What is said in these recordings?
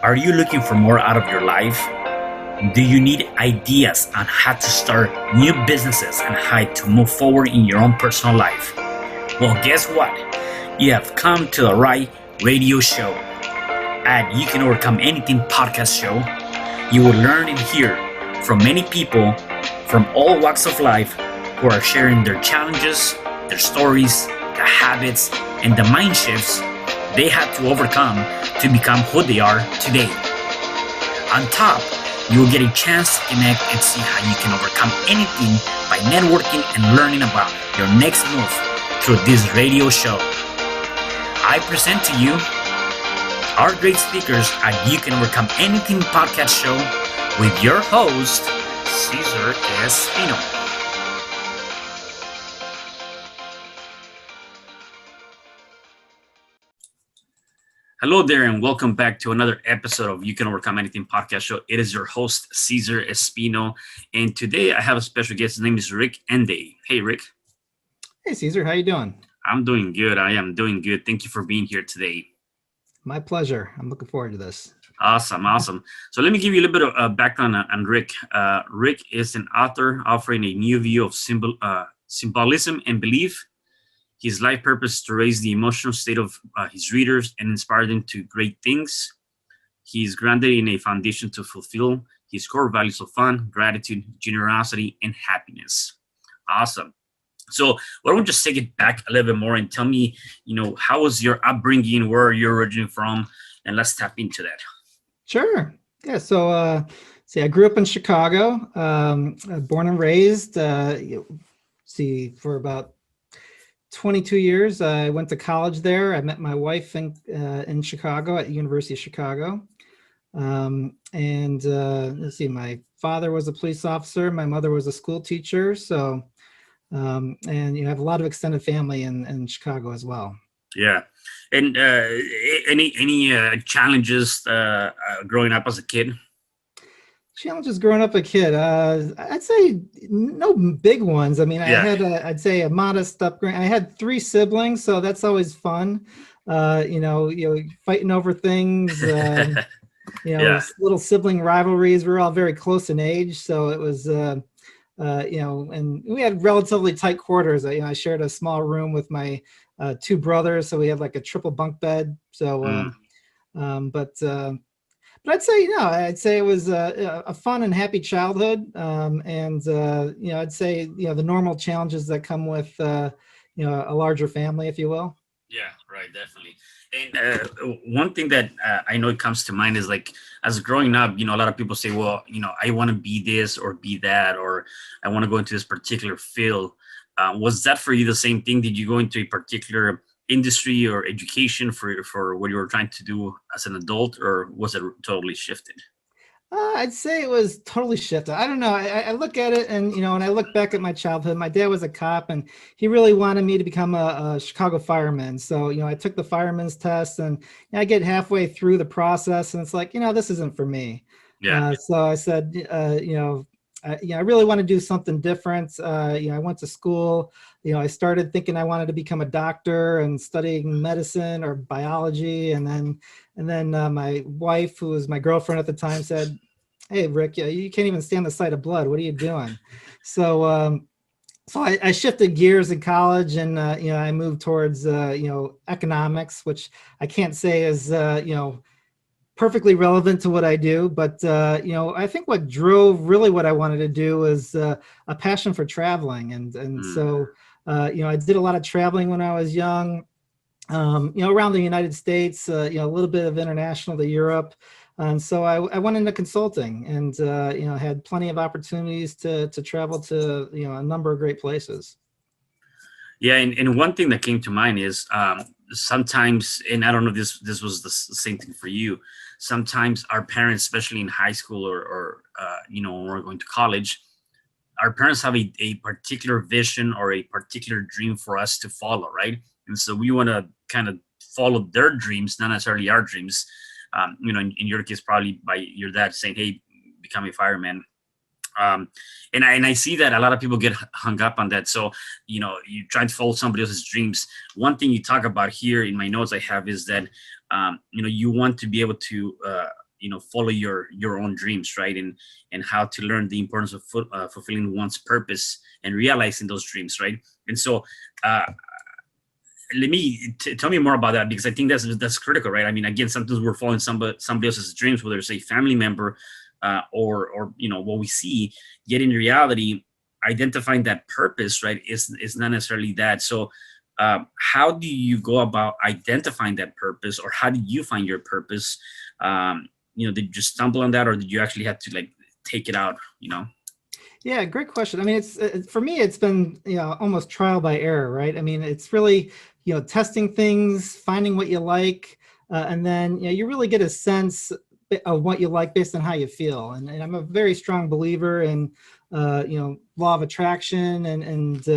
Are you looking for more out of your life? Do you need ideas on how to start new businesses and how to move forward in your own personal life? Well, guess what? You have come to the right radio show. At You Can Overcome Anything podcast show, you will learn and hear from many people from all walks of life who are sharing their challenges, their stories, the habits, and the mind shifts they had to overcome to become who they are today. On top, you will get a chance to connect and see how you can overcome anything by networking and learning about your next move through this radio show. I present to you our great speakers at You Can Overcome Anything podcast show with your host, Cesar Espino. Hello there, and welcome back to another episode of You Can Overcome Anything podcast show. It is your host, Cesar Espino, and today I have a special guest. His name is Rick Ende. Hey, Rick. Hey, Cesar. How you doing? I'm doing good. I am doing good. Thank you for being here today. My pleasure. I'm looking forward to this. Awesome. So let me give you a little bit of background on Rick. Rick is an author offering a new view of symbolism and belief. His life purpose is to raise the emotional state of his readers and inspire them to great things. He is grounded in a foundation to fulfill his core values of fun, gratitude, generosity, and happiness. Awesome. So why don't we just take it back a little bit more and tell me, how was your upbringing, where are you originally from, and let's tap into that. Sure. Yeah. So, I grew up in Chicago, born and raised. For about 22 years, I went to college there. I met my wife in Chicago at the University of Chicago. My father was a police officer. My mother was a school teacher. So, and you have a lot of extended family in Chicago as well. Yeah. And any challenges growing up as a kid? Challenges growing up a kid, I'd say no big ones. I mean, I had I'd say a modest upbringing. I had 3 siblings, so that's always fun. Fighting over things. Little sibling rivalries. We're all very close in age, so it was. And we had relatively tight quarters. I shared a small room with my 2 brothers, so we had like a triple bunk bed. So, But I'd say it was a fun and happy childhood, I'd say the normal challenges that come with a larger family, if you will. Yeah, right, definitely. And one thing that I know it comes to mind is like as growing up, a lot of people say, well, I want to be this or be that, or I want to go into this particular field. Was that for you the same thing? Did you go into a particular industry or education for what you were trying to do as an adult, or was it totally shifted? I'd say it was totally shifted. I don't know. I look at it and, when I look back at my childhood, my dad was a cop and he really wanted me to become a Chicago fireman. So, I took the fireman's test and I get halfway through the process and it's like, this isn't for me. Yeah. So I said, I really want to do something different. I went to school. I started thinking I wanted to become a doctor and studying medicine or biology. And then my wife, who was my girlfriend at the time, said, "Hey, Rick, you can't even stand the sight of blood. What are you doing?" So I shifted gears in college, and I moved towards economics, which I can't say is perfectly relevant to what I do, but I think what drove really what I wanted to do was a passion for traveling, So I did a lot of traveling when I was young, around the United States, a little bit of international to Europe, and so I went into consulting, and had plenty of opportunities to travel to a number of great places. Yeah, and one thing that came to mind is sometimes, and I don't know if this was the same thing for you. Sometimes our parents, especially in high school or when we're going to college, our parents have a particular vision or a particular dream for us to follow, right? And so we want to kind of follow their dreams, not necessarily our dreams. In your case, probably by your dad saying, "Hey, become a fireman." And I see that a lot of people get hung up on that. So, you try to follow somebody else's dreams. One thing you talk about here in my notes I have is that, you want to be able to follow your own dreams, right? And how to learn the importance of fulfilling one's purpose and realizing those dreams, right? And so uh, let me tell me more about that, because I think that's critical, right? I mean, again, sometimes we're following somebody else's dreams, whether it's a family member, or what we see. Yet in reality, identifying that purpose, right, is not necessarily that. So, how do you go about identifying that purpose, or how did you find your purpose? Did you just stumble on that, or did you actually have to like take it out? Yeah, great question. I mean, for me, it's been, almost trial by error, right? I mean, it's really, testing things, finding what you like, and then, you really get a sense of what you like based on how you feel. And I'm a very strong believer in, law of attraction, and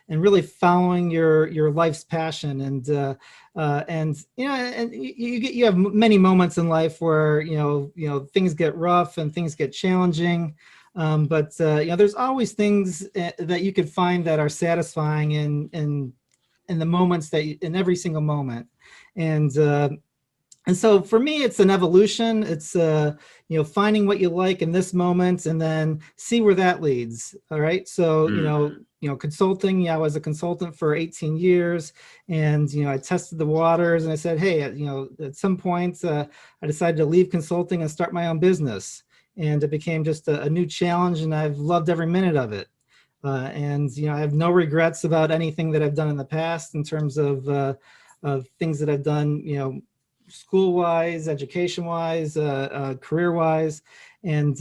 really following your life's passion. And you have many moments in life where, things get rough and things get challenging. But there's always things that you could find that are satisfying in the moments in every single moment. And so for me, it's an evolution. It's finding what you like in this moment, and then see where that leads. All right. So consulting. Yeah, I was a consultant for 18 years, and I tested the waters, and I said, hey, at some point, I decided to leave consulting and start my own business. And it became just a new challenge, and I've loved every minute of it. And I have no regrets about anything that I've done in the past in terms of things that I've done, school-wise, education-wise, career-wise, and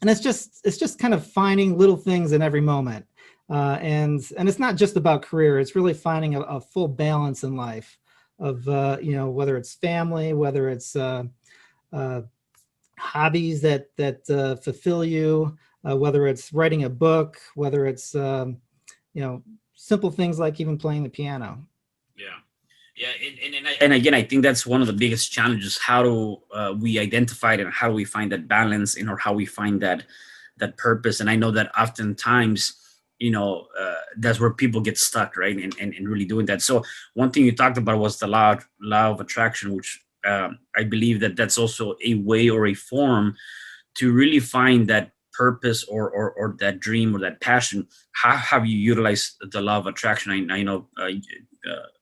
it's just kind of finding little things in every moment. And it's not just about career; it's really finding a full balance in life of whether it's family, whether it's hobbies that fulfill you, whether it's writing a book, whether it's simple things like even playing the piano. Yeah. Yeah, and again, I think that's one of the biggest challenges. How do we identify it, and how do we find that balance, or how we find that purpose? And I know that oftentimes, that's where people get stuck, right? And really doing that. So one thing you talked about was the law of attraction, which I believe that's also a way or a form to really find that purpose, or that dream, or that passion. How have you utilized the law of attraction? I know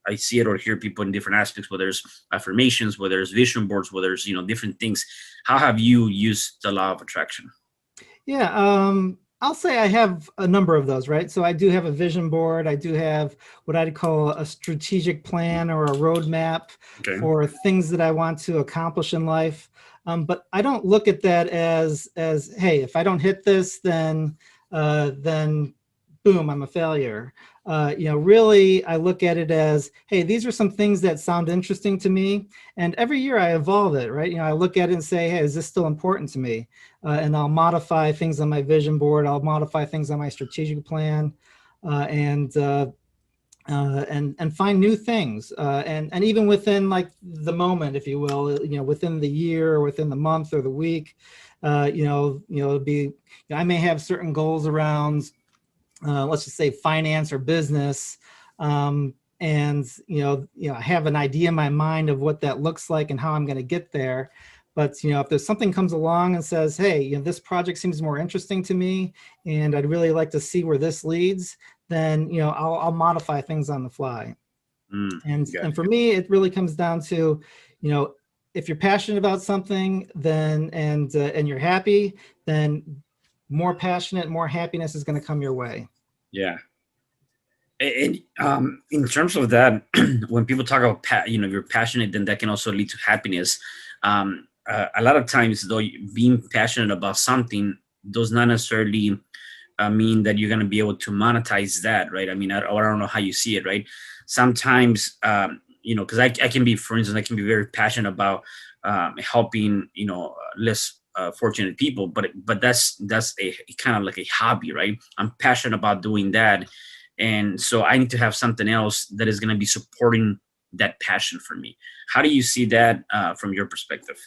I see it or hear people in different aspects, whether it's affirmations, whether it's vision boards, whether it's different things. How have you used the law of attraction? Yeah, I'll say I have a number of those, right? So I do have a vision board. I do have what I'd call a strategic plan or a roadmap for things that I want to accomplish in life. But I don't look at that as hey, if I don't hit this, then boom, I'm a failure. Really, I look at it as, hey, these are some things that sound interesting to me, and every year I evolve it, right? I look at it and say, hey, is this still important to me? And I'll modify things on my vision board. I'll modify things on my strategic plan, and find new things, and even within like the moment, if you will, within the year or within the month or the week, it'd be, I may have certain goals around, let's just say finance or business, and I have an idea in my mind of what that looks like and how I'm going to get there. But if there's something comes along and says, hey, this project seems more interesting to me, and I'd really like to see where this leads, then I'll modify things on the fly. And for me, it really comes down to, if you're passionate about something, then and you're happy, then more passionate, more happiness is going to come your way. Yeah. And in terms of that, when people talk about you're passionate, then that can also lead to happiness. A lot of times, though, being passionate about something does not necessarily mean that you're going to be able to monetize that, right? I mean, I don't know how you see it, right? Sometimes, because I can be, for instance, I can be very passionate about helping, less fortunate people, but that's a kind of like a hobby, right? I'm passionate about doing that, and so I need to have something else that is going to be supporting that passion for me. How do you see that from your perspective?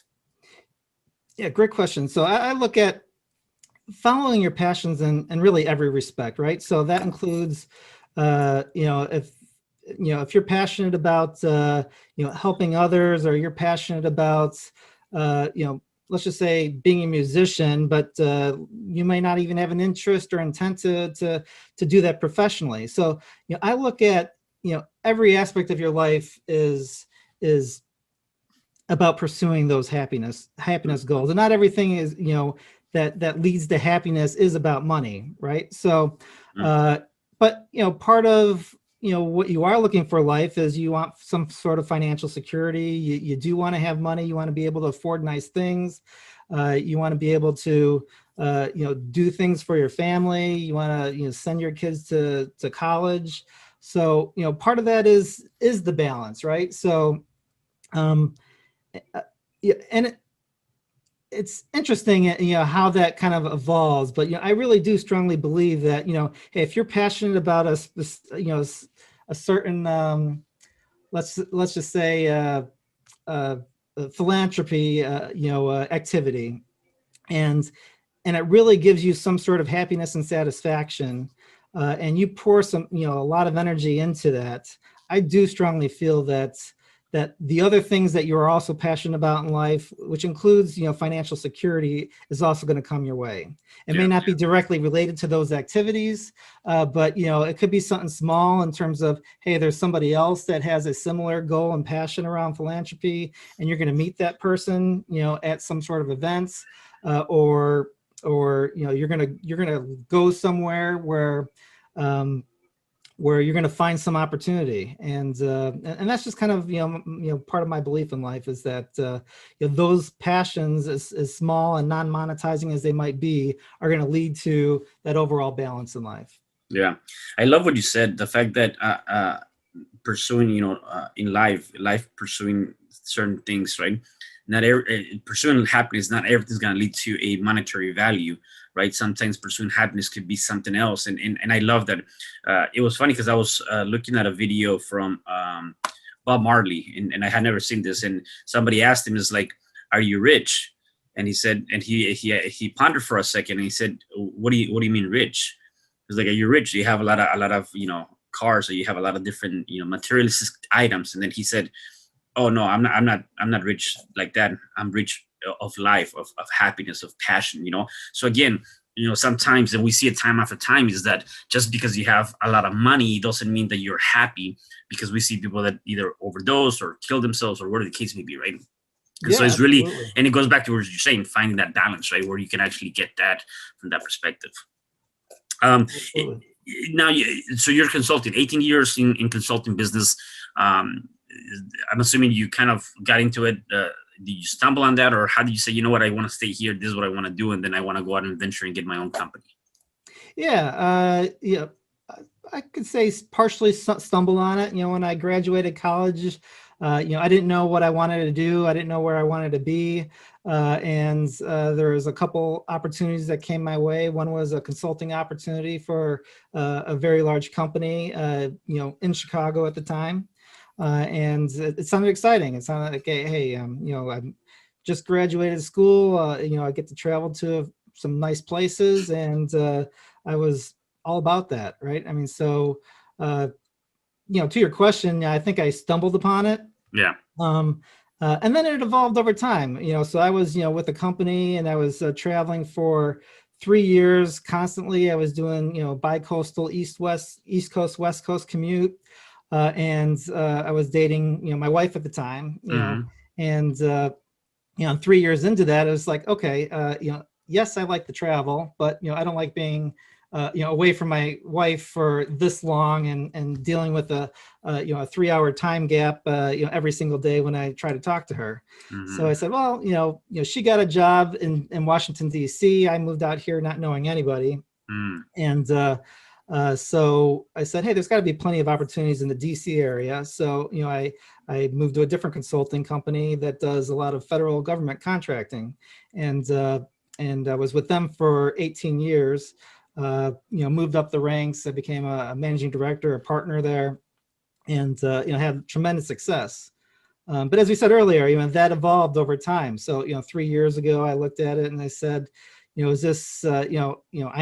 Yeah, great question. So I look at following your passions in really every respect, right? So that includes, if you're passionate about, helping others, or you're passionate about, let's just say being a musician, but you may not even have an interest or intent to do that professionally. So, I look at, every aspect of your life is about pursuing those happiness goals, and not everything is, that leads to happiness is about money, right? So, but part of what you are looking for life is you want some sort of financial security. You do want to have money. You want to be able to afford nice things. You want to be able to do things for your family. You want to send your kids to college. So part of that is the balance, right? So yeah, and it's interesting, how that kind of evolves. But I really do strongly believe that hey, if you're passionate about a certain let's just say uh, philanthropy activity, and it really gives you some sort of happiness and satisfaction, and you pour some a lot of energy into that, I do strongly feel that the other things that you're also passionate about in life, which includes financial security, is also going to come your way. It may not be directly related to those activities, but it could be something small in terms of, hey, there's somebody else that has a similar goal and passion around philanthropy, and you're going to meet that person at some sort of events, or you're gonna go somewhere where you're going to find some opportunity, and that's just kind of part of my belief in life, is that those passions, as small and non-monetizing as they might be, are going to lead to that overall balance in life. Yeah, I love what you said. The fact that pursuing, in life pursuing certain things, right? Not pursuing happiness, not everything's going to lead to a monetary value, right? Sometimes pursuing happiness could be something else. And I love that. It was funny because I was looking at a video from Bob Marley, and I had never seen this. And somebody asked him, is like, "Are you rich?" And he said, and he pondered for a second, and he said, what do you mean rich?" He's like, "Are you rich? Do you have a lot of cars, or you have a lot of different materialistic items?" And then he said, "Oh no, I'm not rich like that. I'm rich of life, of happiness, of passion." So again, sometimes, and we see it time after time, is that just because you have a lot of money doesn't mean that you're happy, because we see people that either overdose or kill themselves, or whatever the case may be, right? And Yeah, so it's really, absolutely. and it goes back to what you're saying, finding that balance, right, where you can actually get that from that perspective. Um, Absolutely. Now, so you're consulting, 18 years in consulting business. Um, I'm assuming you kind of got into it. Did you stumble on that, or how did you say, what, I want to stay here, this is what I want to do, and then I want to go out and venture and get my own company? Yeah, I could say partially stumble on it. When I graduated college, I didn't know what I wanted to do. I didn't know where I wanted to be. And there was a couple opportunities that came my way. One was a consulting opportunity for a very large company, in Chicago at the time. And it sounded exciting. It sounded like, hey, I'm just graduated school. I get to travel to some nice places, and I was all about that, right? I mean, so to your question, I think I stumbled upon it. Yeah. And then it evolved over time. So I was with a company, and I was traveling for 3 years constantly. I was doing bi-coastal East Coast West Coast commute, and I was dating my wife at the time. Hmm. And 3 years into that, it was like, okay, yes, I like to travel, but I don't like being away from my wife for this long, and dealing with a 3-hour time gap every single day when I try to talk to her. So Hmm. I said, well, she got a job in Washington D.C. I moved out here not knowing anybody, Mm. and so I said, hey, there's got to be plenty of opportunities in the DC area. So, I moved to a different consulting company that does a lot of federal government contracting. And I was with them for 18 years, moved up the ranks. I became a managing director, a partner there, and, had tremendous success. But as we said earlier, that evolved over time. So, 3 years ago, I looked at it and I said, is this, I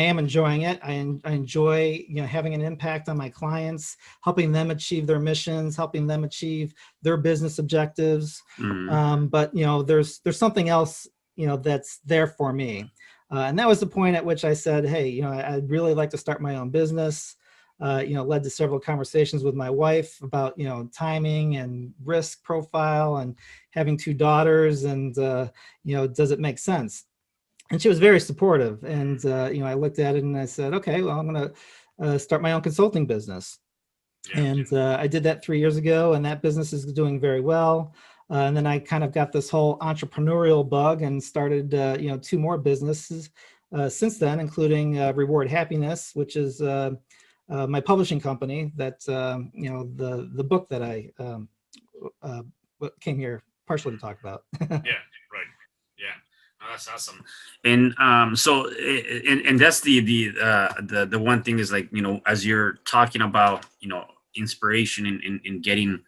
am enjoying it. I enjoy, having an impact on my clients, helping them achieve their missions, helping them achieve their business objectives. Mm. But, there's something else, that's there for me. And that was the point at which I said, hey, I'd really like to start my own business. Led to several conversations with my wife about, timing and risk profile and having two daughters and, does it make sense? And she was very supportive. And, I looked at it and I said, okay, well, I'm going to start my own consulting business. Yeah. And I did that 3 years ago, and that business is doing very well. And then I kind of got this whole entrepreneurial bug and started, two more businesses since then, including Reward Happiness, which is my publishing company. That the book that I came here partially to talk about. Yeah, right. Yeah. No, that's awesome. And and that's the one thing is like, as you're talking about, inspiration in getting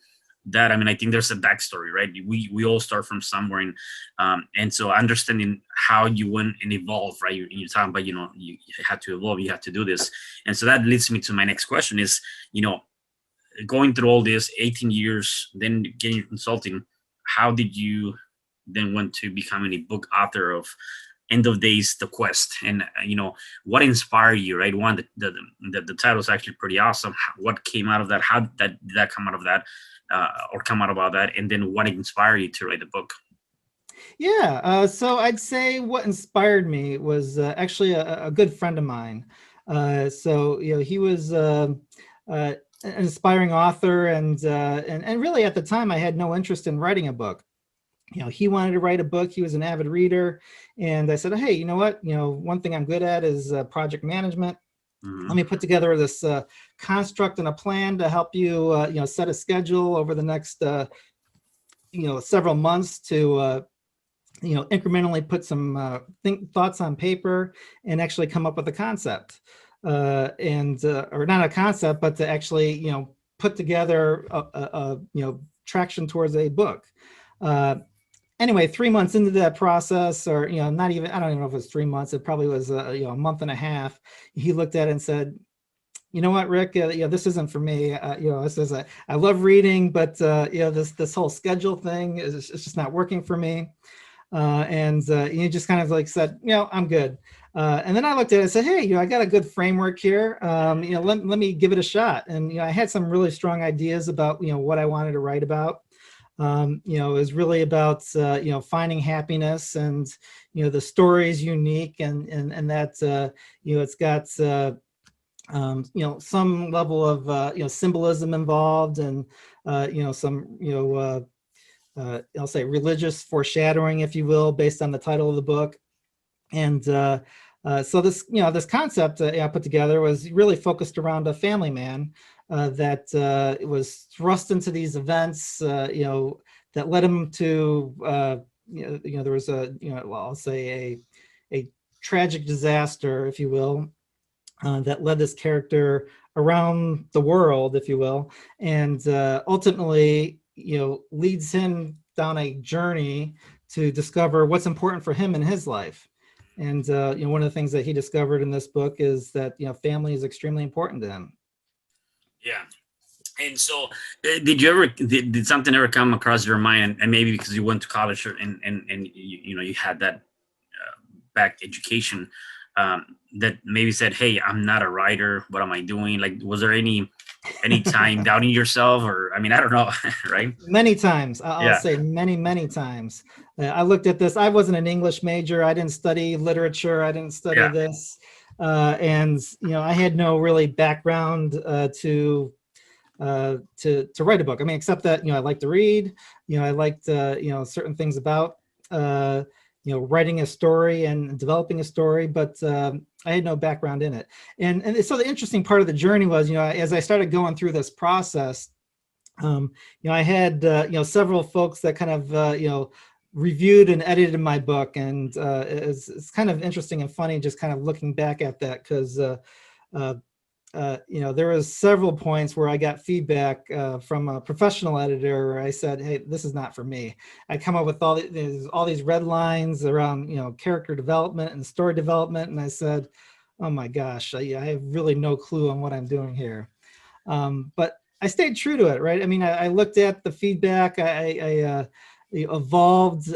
that. I mean, I think there's a backstory, right? We all start from somewhere, and so understanding how you went and evolved, right? You're talking about, you had to evolve, you had to do this, and so that leads me to my next question: is, going through all this 18 years, then getting consulting, how did you then went to becoming a book author of End of Days, The Quest? And what inspired you, right? One, the title is actually pretty awesome. What came out of that? How did that come out of that, or come out about that? And then what inspired you to write the book? Yeah, so I'd say what inspired me was actually a good friend of mine. So he was an inspiring author, and really at the time I had no interest in writing a book. He wanted to write a book. He was an avid reader, and I said, hey, you know what? One thing I'm good at is project management. Mhm. Let me put together this construct and a plan to help you, set a schedule over the next, several months to incrementally put some thoughts on paper and actually come up with a concept, or not a concept, but to actually, put together traction towards a book. Anyway, 3 months into that process, or, not even, I don't even know if it was 3 months, it probably was, a month and a half. He looked at it and said, you know what, Rick, this isn't for me. It says, I love reading, but, this whole schedule thing is it's just not working for me. And he just kind of like said, I'm good. And then I looked at it and said, hey, I got a good framework here. Let me give it a shot. And, I had some really strong ideas about, what I wanted to write about. It was really about, finding happiness, and, the story is unique, and that, it's got, some level of, symbolism involved, and, some, I'll say religious foreshadowing, if you will, based on the title of the book. And so this, this concept I put together was really focused around a family man that was thrust into these events, that led him to, there was I'll say a tragic disaster, if you will, that led this character around the world, if you will, and ultimately, leads him down a journey to discover what's important for him in his life. And one of the things that he discovered in this book is that family is extremely important to him. Yeah. And so, did you ever did something ever come across your mind, and maybe because you went to college, and you had that back education, that maybe said, hey, I'm not a writer, what am I doing? Like, was there any time doubting yourself? Or, I mean, I don't know. Right? Many times. I'll Yeah. say many times. I looked at this. I wasn't an English major. I didn't study literature. I didn't study Yeah. this. And I had no really background to write a book. I mean, except that I like to read. I liked certain things about writing a story and developing a story, but I had no background in it. And so the interesting part of the journey was, as I started going through this process, I had several folks that kind of reviewed and edited my book, and it's kind of interesting and funny just kind of looking back at that, because there was several points where I got feedback from a professional editor where I said, "Hey, this is not for me." I come up with all these red lines around, character development and story development, and I said, "Oh my gosh, I have really no clue on what I'm doing here." But I stayed true to it, right? I mean, I looked at the feedback. I evolved,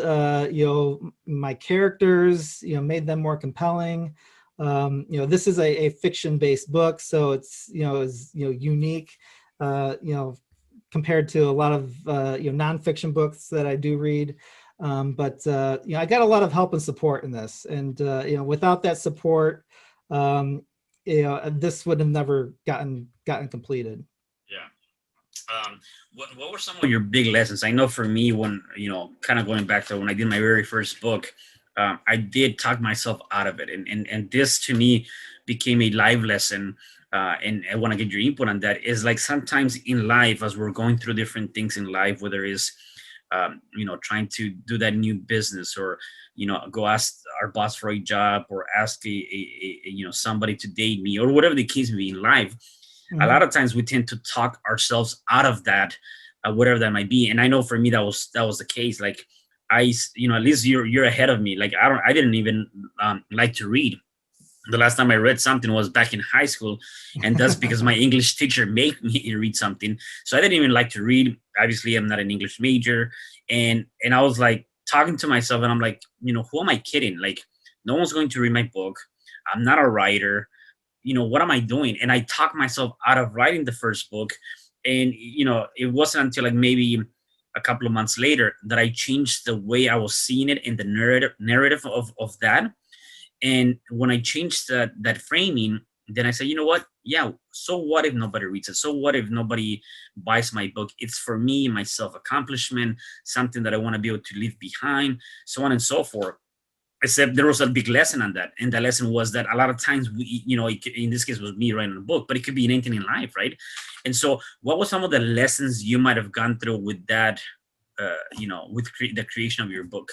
my characters, made them more compelling. This is a fiction-based book, so it's is unique, compared to a lot of nonfiction books that I do read. But I got a lot of help and support in this, and without that support, this would have never gotten completed. Yeah. What were some of your big lessons? I know for me, when kind of going back to when I did my very first book, I did talk myself out of it, and this to me became a live lesson. And I want to get your input on that. Is like sometimes in life, as we're going through different things in life, whether it's trying to do that new business, or go ask our boss for a job, or ask somebody to date me, or whatever the case may be in life. A lot of times we tend to talk ourselves out of that, whatever that might be. And I know for me that was the case. Like at least you're ahead of me. Like I didn't even like to read. The last time I read something was back in high school, and that's because my English teacher made me read something. So I didn't even like to read. Obviously, I'm not an English major, and I was like talking to myself, and I'm like, who am I kidding? Like, no one's going to read my book. I'm not a writer. What am I doing? And I talked myself out of writing the first book. And, it wasn't until like maybe a couple of months later that I changed the way I was seeing it in the narrative of that. And when I changed that framing, then I said, you know what? Yeah. So what if nobody reads it? So what if nobody buys my book? It's for me, my self-accomplishment, something that I want to be able to leave behind, so on and so forth. Except there was a big lesson on that, and the lesson was that a lot of times in this case was me writing a book, but it could be anything in life, right? And so what were some of the lessons you might have gone through with that, with the creation of your book?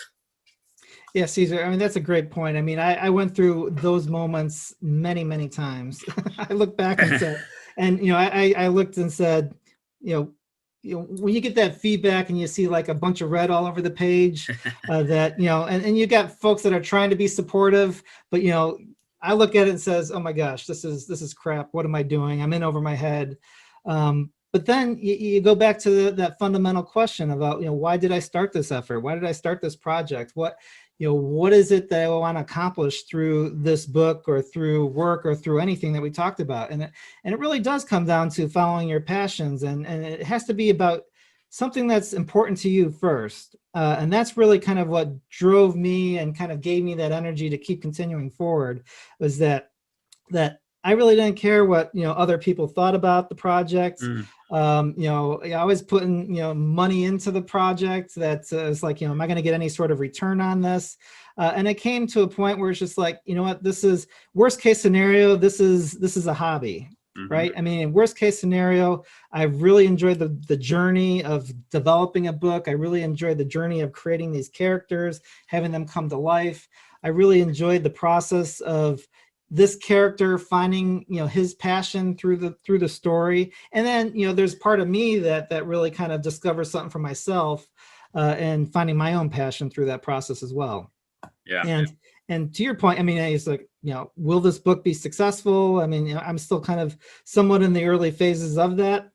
Yeah, Caesar, I mean, that's a great point. I mean, I went through those moments many, many times. I look back and said, and, I looked and said, when you get that feedback and you see like a bunch of red all over the page, that, and you got folks that are trying to be supportive, but, I look at it and says, oh my gosh, this is crap. What am I doing? I'm in over my head. But then you go back to that fundamental question about, why did I start this effort? Why did I start this project? What is it that I want to accomplish through this book, or through work, or through anything that we talked about? And it really does come down to following your passions, and it has to be about something that's important to you first. And that's really kind of what drove me and kind of gave me that energy to keep continuing forward, was that I really didn't care what other people thought about the project. I was putting money into the project. That it's like, am I going to get any sort of return on this? And it came to a point where it's just like, what, this is worst case scenario. This is a hobby, right? I mean, in worst case scenario, I really enjoyed the journey of developing a book. I really enjoyed the journey of creating these characters, having them come to life. I really enjoyed the process of this character finding his passion through the story, and then there's part of me that really kind of discovers something for myself, and finding my own passion through that process as well. Yeah. And to your point, I mean, it's like, will this book be successful? I mean, I'm still kind of somewhat in the early phases of that,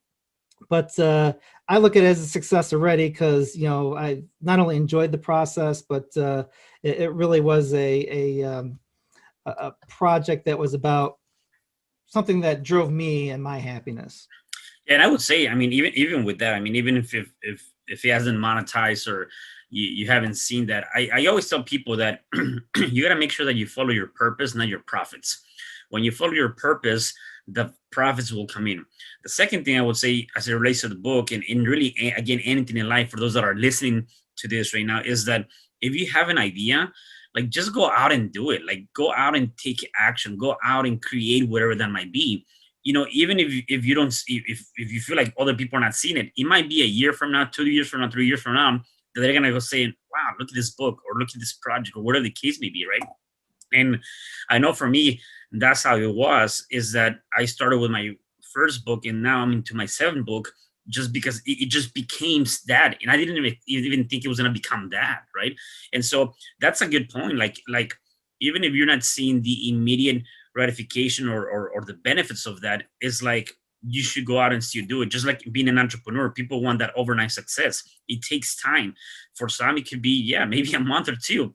but I look at it as a success already, because I not only enjoyed the process, but it really was a project that was about something that drove me and my happiness. Yeah, and I would say, I mean, even with that, I mean, even if it hasn't monetized, or you haven't seen that, I always tell people that you got to make sure that you follow your purpose, not your profits. When you follow your purpose, the profits will come in. The second thing I would say, as it relates to the book, and really, again, anything in life, for those that are listening to this right now, is that if you have an idea, like, just go out and do it. Like, go out and take action. Go out and create whatever that might be. Even if you don't see, if you feel like other people are not seeing it, it might be a year from now, 2 years from now, 3 years from now, that they're gonna go saying, "Wow, look at this book, or look at this project, or whatever the case may be," right? And I know for me, that's how it was, is that I started with my first book and now I'm into my seventh book, just because it just became that. And I didn't even think it was going to become that. Right. And so that's a good point. Like, even if you're not seeing the immediate gratification or the benefits of that, is like, you should go out and still do it. Just like being an entrepreneur, people want that overnight success. It takes time. For some, it could be, yeah, maybe a month or two.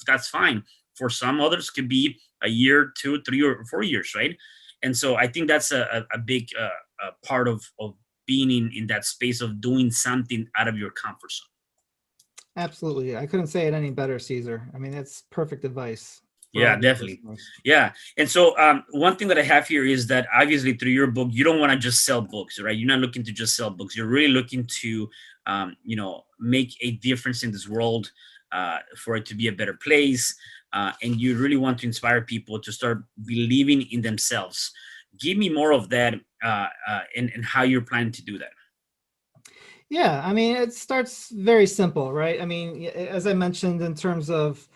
That's fine. For some others, could be a year, 2, 3, or 4 years, right? And so I think that's a big part of being in that space of doing something out of your comfort zone. Absolutely. I couldn't say it any better, Caesar. I mean, that's perfect advice for Yeah, all your definitely. listeners. Yeah. And so one thing that I have here is that obviously through your book, you don't want to just sell books, right? You're not looking to just sell books. You're really looking to, make a difference in this world, for it to be a better place. And you really want to inspire people to start believing in themselves. Give me more of that, and how you're planning to do that. Yeah, I mean, it starts very simple, right? I mean, as I mentioned, in terms of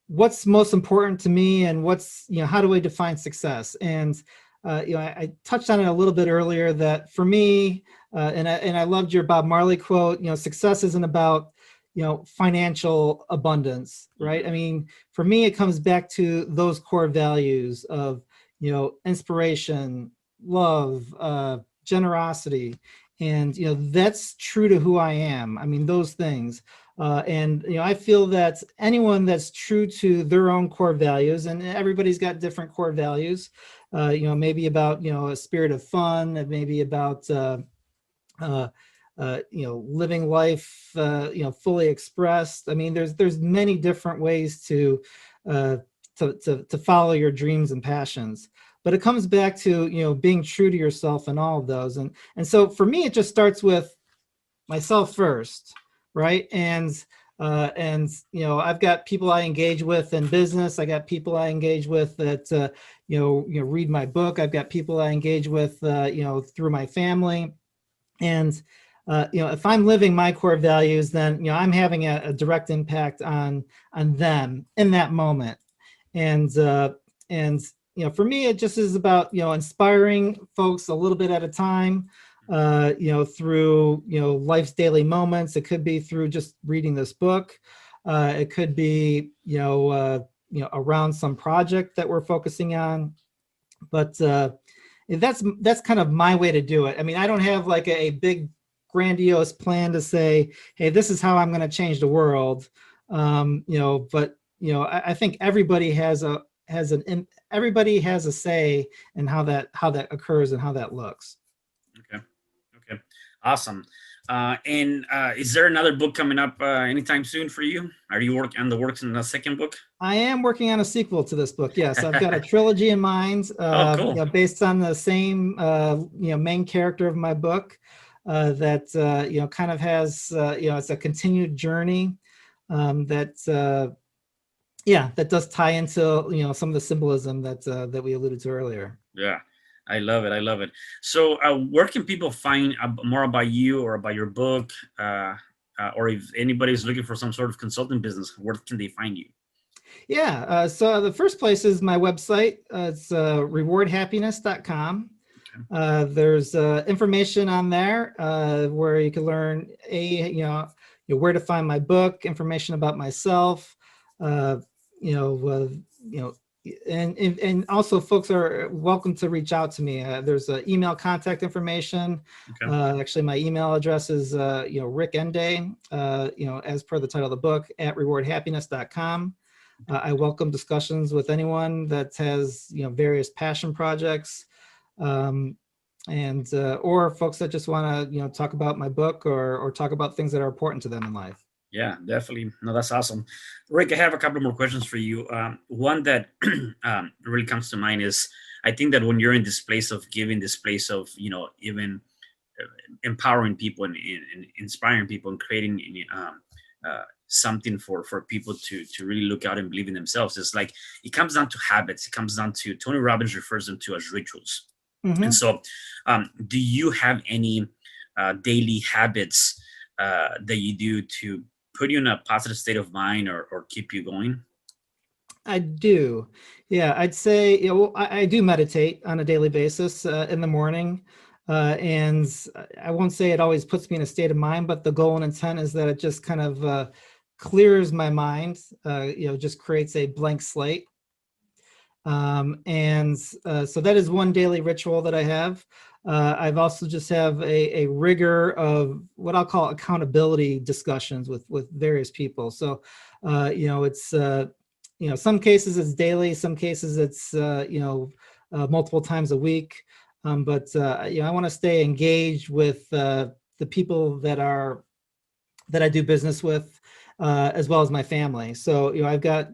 what's most important to me and what's, how do I define success? And I touched on it a little bit earlier that for me, and I loved your Bob Marley quote. Success isn't about financial abundance, right? I mean, for me, it comes back to those core values of inspiration, love, generosity, and that's true to who I am. I mean, those things. And I feel that anyone that's true to their own core values, and everybody's got different core values, maybe about a spirit of fun, maybe about living life fully expressed. I mean, there's many different ways uh, to follow your dreams and passions, but it comes back to being true to yourself and all of those. And so for me, it just starts with myself first, right? And I've got people I engage with in business. I got people I engage with that read my book. I've got people I engage with through my family. And if I'm living my core values, then I'm having a direct impact on them in that moment. And for me, it just is about inspiring folks a little bit at a time. Through life's daily moments. It could be through just reading this book. It could be around some project that we're focusing on. But that's kind of my way to do it. I mean, I don't have like a big grandiose plan to say, hey, this is how I'm going to change the world. But I think everybody everybody has a say in how that occurs and how that looks. Okay. Okay. Awesome. And is there another book coming up anytime soon for you? Are you working on the works in the second book? I am working on a sequel to this book. Yes, I've got a trilogy in mind, Oh, cool. based on the same, main character of my book. That kind of has, it's a continued journey. That that does tie into some of the symbolism that we alluded to earlier. Yeah, I love it. I love it. So, where can people find more about you or about your book? Or if anybody's looking for some sort of consulting business, where can they find you? Yeah, so the first place is my website. It's rewardhappiness.com. There's information on there where you can learn where to find my book, information about myself, uh, you know, uh, you know, and also folks are welcome to reach out to me. There's email contact information. Okay. Actually, my email address is Rick Ende, as per the title of the book, at rewardhappiness.com. I welcome discussions with anyone that has various passion projects, and or folks that just want to talk about my book or talk about things that are important to them in life. Yeah, definitely. No, that's awesome. Rick, I have a couple more questions for you. One that really comes to mind is, I think that when you're in this place of giving, this place of, even empowering people and inspiring people and creating something for people to really look out and believe in themselves, it's like, it comes down to habits. It comes down to, Tony Robbins refers them to as rituals. Mm-hmm. And so, do you have any daily habits that you do to put you in a positive state of mind or keep you going? I do. Yeah, I'd say, I do meditate on a daily basis in the morning. And I won't say it always puts me in a state of mind, but the goal and intent is that it just kind of clears my mind, just creates a blank slate. And so that is one daily ritual that I have. I've also just have a rigor of what I'll call accountability discussions with various people. So, it's, some cases it's daily, some cases it's, multiple times a week. But I want to stay engaged with the people that I do business with, as well as my family. So, I've got,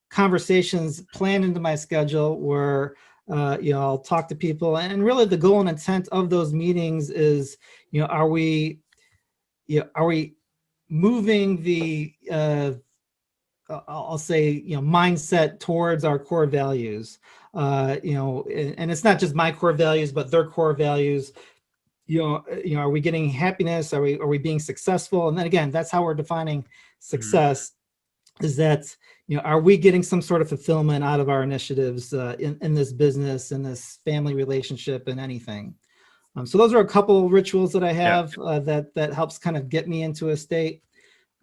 conversations planned into my schedule where, I'll talk to people, and really the goal and intent of those meetings is, are we moving the, I'll say, mindset towards our core values, and it's not just my core values, but their core values. Are we getting happiness? Are we being successful? And then again, that's how we're defining Mhm. success, is that, are we getting some sort of fulfillment out of our initiatives in this business, in this family relationship, and anything. So those are a couple rituals that I Yeah, have that helps kind of get me into a state.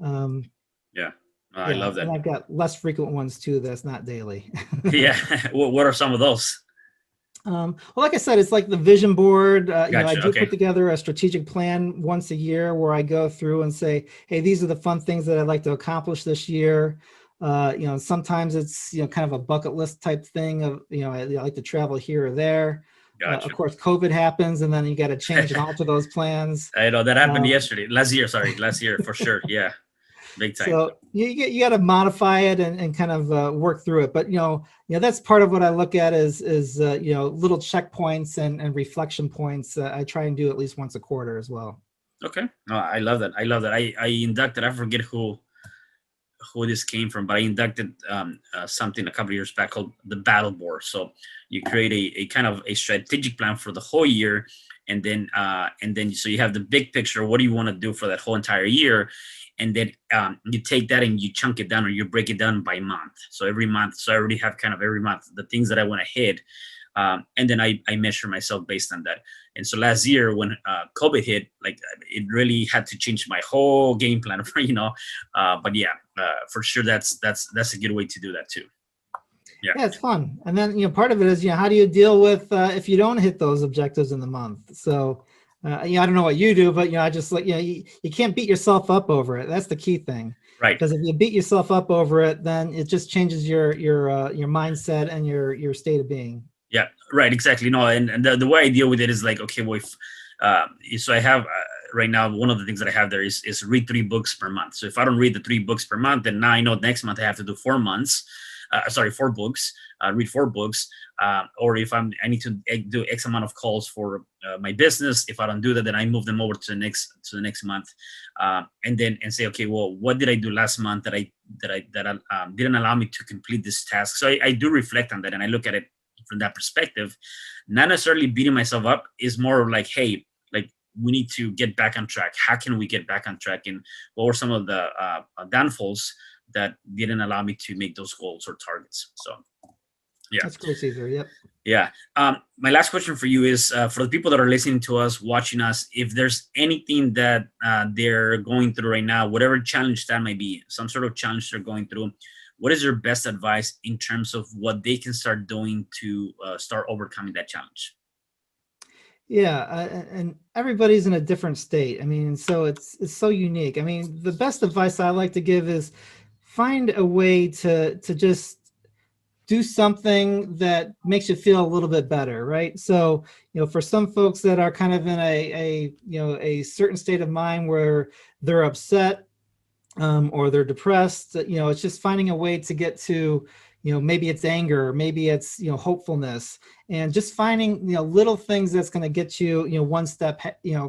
Um, yeah. I yeah, love that. and I've got less frequent ones too. That's not daily. Yeah. What are some of those? Well, like I said, it's like the vision board. I Gotcha. do put Okay. together a strategic plan once a year where I go through and say, hey, these are the fun things that I'd like to accomplish this year. Sometimes it's, kind of a bucket list type thing of, I like to travel here or there. Of Gotcha. course, COVID happens, and then you got to change and alter those plans. I know that happened Um, yesterday, last year for sure. Yeah, big time. So you got to modify it and kind of work through it. But that's part of what I look at is little checkpoints and reflection points. I try and do at least once a quarter as well. Okay. No, I love that. I love that. I inducted. I forget who this came from, but I inducted something a couple of years back called the battle board. So you create a kind of a strategic plan for the whole year, and then so you have the big picture. What do you want to do for that whole entire year? And then you take that and you chunk it down, or you break it down by month. So every month, so I already have kind of every month the things that I want to hit, and then I measure myself based on that. And so last year when COVID hit, like it really had to change my whole game plan for but yeah, for sure that's a good way to do that too. Yeah, Yeah, it's fun. And then part of it is how do you deal with if you don't hit those objectives in the month? So I don't know what you do, but I just like you can't beat yourself up over it. That's the key thing. right. Because if you beat yourself up over it, then it just changes your mindset and your state of being. Yeah, right, exactly. No, and the way I deal with it is like, okay, well, so I have right now one of the things that I have there is read 3 books per month. So if I don't read the 3 books per month, then now I know next month I have to do 4 months. Sorry, 4 books. Read 4 books. Or if I need to do X amount of calls for my business. If I don't do that, then I move them over to the next month, and then say, okay, well, what did I do last month that didn't allow me to complete this task? So I do reflect on that, and I look at it from that perspective. Not necessarily beating myself up, is more like, hey, like we need to get back on track. How can we get back on track? And what were some of the downfalls that didn't allow me to make those goals or targets? So yeah. That's cool, Caesar. Yep. Yeah. My last question for you is for the people that are listening to us, watching us, if there's anything that they're going through right now, whatever challenge that might be, some sort of challenge they're going through, what is your best advice in terms of what they can start doing to start overcoming that challenge? Yeah, and everybody's in a different state. I mean, so it's so unique. I mean, the best advice I like to give is find a way to just do something that makes you feel a little bit better, right? So, for some folks that are kind of in a certain state of mind where they're upset, or they're depressed, it's just finding a way to get to, maybe it's anger, maybe it's, hopefulness, and just finding, little things that's going to get you, one step,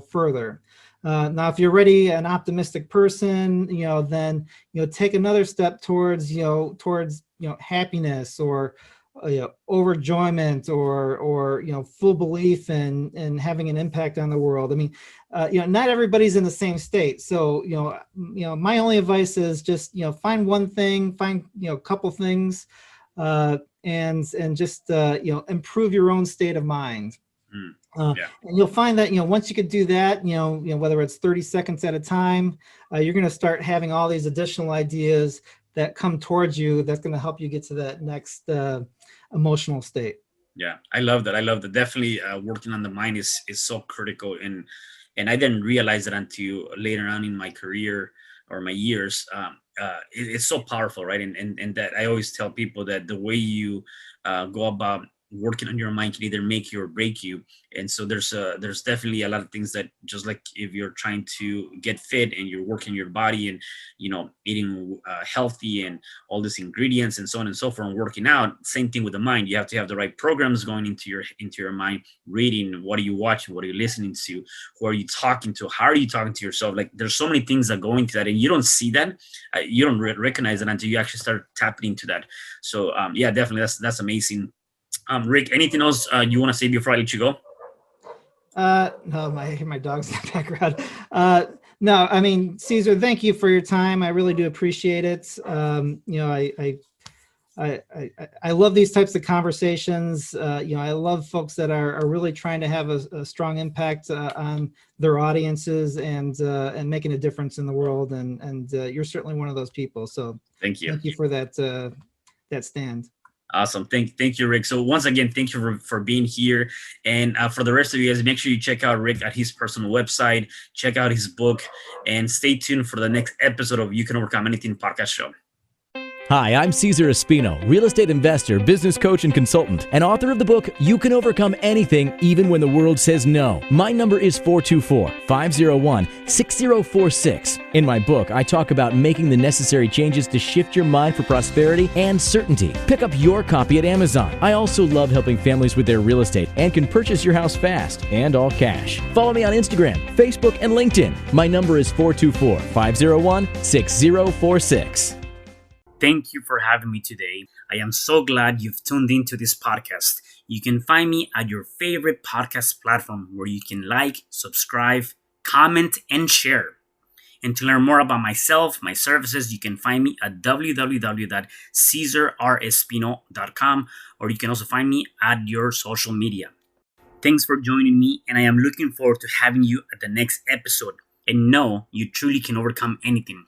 further. Now, if you're already an optimistic person, then, take another step towards happiness, or overjoyment or full belief in having an impact on the world. I mean, not everybody's in the same state. So my only advice is just find one thing, find a couple things, and just improve your own state of mind. Yeah. And you'll find that once you could do that, whether it's 30 seconds at a time, you're going to start having all these additional ideas that come towards you that's going to help you get to that next emotional state. Yeah, I love that. I love that. Definitely, working on the mind is so critical, and I didn't realize that until later on in my career or my years. It's so powerful, right? And that I always tell people that the way you go about working on your mind can either make you or break you. And so there's definitely a lot of things that, just like if you're trying to get fit and you're working your body and eating healthy and all these ingredients and so on and so forth, and working out, same thing with the mind. You have to have the right programs going into your mind. Reading, what are you watching, what are you listening to, who are you talking to, how are you talking to yourself? Like, there's so many things that go into that, and you don't see that, you don't recognize it until you actually start tapping into that. So yeah, definitely, that's amazing. Rick, anything else you want to say before I let you go? No, my dog's in the background. No, I mean, Caesar, thank you for your time. I really do appreciate it. I love these types of conversations. I love folks that are really trying to have a strong impact on their audiences and making a difference in the world. And you're certainly one of those people. So Thank you. Thank you for that stand. Awesome. Thank you, Rick. So once again, thank you for being here. And for the rest of you guys, make sure you check out Rick at his personal website, check out his book, and stay tuned for the next episode of You Can Overcome Anything podcast show. Hi, I'm Cesar Espino, real estate investor, business coach, and consultant, and author of the book, You Can Overcome Anything, Even When the World Says No. My number is 424-501-6046. In my book, I talk about making the necessary changes to shift your mind for prosperity and certainty. Pick up your copy at Amazon. I also love helping families with their real estate and can purchase your house fast and all cash. Follow me on Instagram, Facebook, and LinkedIn. My number is 424-501-6046. Thank you for having me today. I am so glad you've tuned into this podcast. You can find me at your favorite podcast platform where you can like, subscribe, comment, and share. And to learn more about myself, my services, you can find me at www.cesarrespino.com, or you can also find me at your social media. Thanks for joining me, and I am looking forward to having you at the next episode. And know you truly can overcome anything.